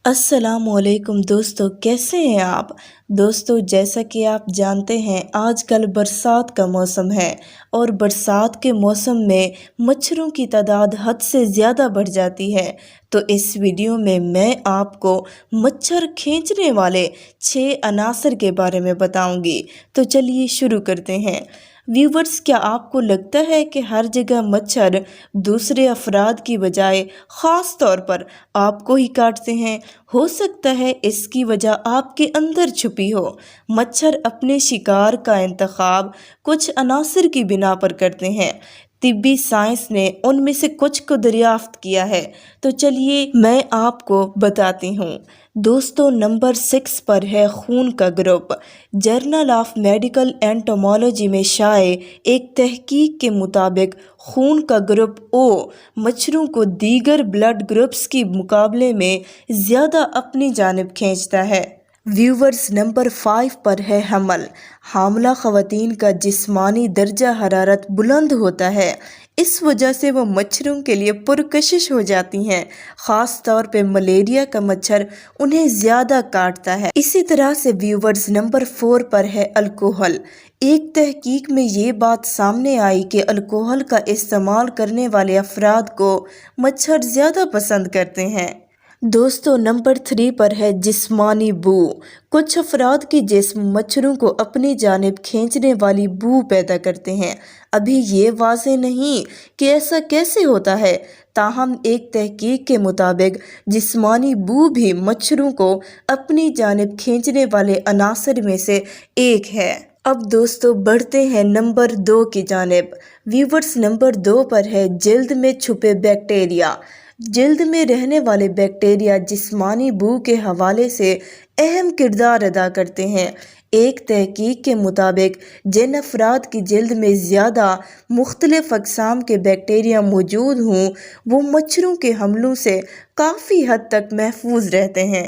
अस्सलाम वालेकुम दोस्तों, कैसे हैं आप। दोस्तों, जैसा कि आप जानते हैं आजकल बरसात का मौसम है और बरसात के मौसम में मच्छरों की तादाद हद से ज़्यादा बढ़ जाती है। तो इस वीडियो में मैं आपको मच्छर खींचने वाले 6 अनासर के बारे में बताऊंगी। तो चलिए शुरू करते हैं। व्यूवर्स, क्या आपको लगता है कि हर जगह मच्छर दूसरे अफराद की बजाय ख़ास तौर पर आपको ही काटते हैं? हो सकता है इसकी वजह आपके अंदर छुपी हो। मच्छर अपने शिकार का इंतखाब कुछ अनासर की बिना पर करते हैं। तिब्बी साइंस ने उनमें से कुछ को दरियाफ्त किया है। तो चलिए मैं आपको बताती हूँ। दोस्तों, नंबर 6 पर है खून का group. Journal of medical entomology में शाये एक तहकीक के मुताबिक खून का ग्रुप ओ मच्छरों को दीगर ब्लड ग्रुप्स के मुकाबले में ज़्यादा अपनी जानिब खींचता है। व्यूवर्स, नंबर 5 पर है हमल। हामला ख़वातीन का जिस्मानी दर्जा हरारत बुलंद होता है। इस वजह से वो मच्छरों के लिए पुरकशिश हो जाती हैं। ख़ास तौर पे मलेरिया का मच्छर उन्हें ज़्यादा काटता है। इसी तरह से व्यूवर्स, नंबर 4 पर है अल्कोहल। एक तहकीक में ये बात सामने आई कि अल्कोहल का इस्तेमाल करने वाले अफराद को मच्छर ज़्यादा पसंद करते हैं। दोस्तों, नंबर 3 पर है जिस्मानी बू। कुछ अफराद के जिस्म मच्छरों को अपनी जानिब खींचने वाली बू पैदा करते हैं। अभी ये वाज़ेह नहीं कि ऐसा कैसे होता है, ताहम एक तहकीक के मुताबिक जिस्मानी बू भी मच्छरों को अपनी जानिब खींचने वाले अनासर में से एक है। अब दोस्तों बढ़ते हैं नंबर 2 की जानिब। व्यूवर्स, नंबर 2 पर है जल्द में छुपे बैक्टीरिया। जल्द में रहने वाले बैक्टीरिया जिस्मानी बू के हवाले से अहम किरदार अदा करते हैं। एक तहकीक के मुताबिक जिन अफराद की जल्द में ज़्यादा मुख्तलिफ अक़साम के बैक्टीरिया मौजूद हों वो मच्छरों के हमलों से काफ़ी हद तक महफूज रहते हैं।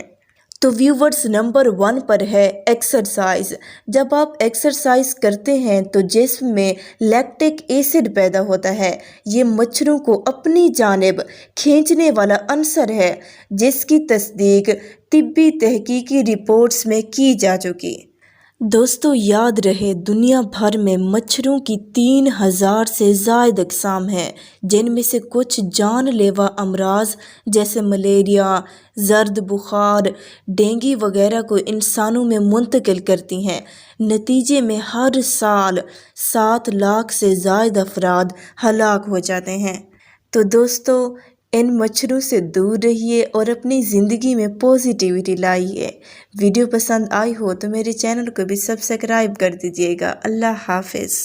तो व्यूवर्स, नंबर 1 पर है एक्सरसाइज। जब आप एक्सरसाइज करते हैं तो जिस्म में लैक्टिक एसिड पैदा होता है। ये मच्छरों को अपनी जानिब खींचने वाला अंसर है, जिसकी तस्दीक तिब्बी तहकीकी रिपोर्ट्स में की जा चुकी। दोस्तों, याद रहे दुनिया भर में मच्छरों की 3000 से ज़ायद अक़साम हैं, जिनमें से कुछ जानलेवा अमराज जैसे मलेरिया, ज़र्द बुखार, डेंगू वगैरह को इंसानों में मुंतकिल करती हैं। नतीजे में हर साल 7 लाख से ज़ायद अफराद हलाक हो जाते हैं। तो दोस्तों, इन मच्छरों से दूर रहिए और अपनी ज़िंदगी में पॉजिटिविटी लाइए। वीडियो पसंद आई हो तो मेरे चैनल को भी सब्सक्राइब कर दीजिएगा। अल्लाह हाफ़िज़।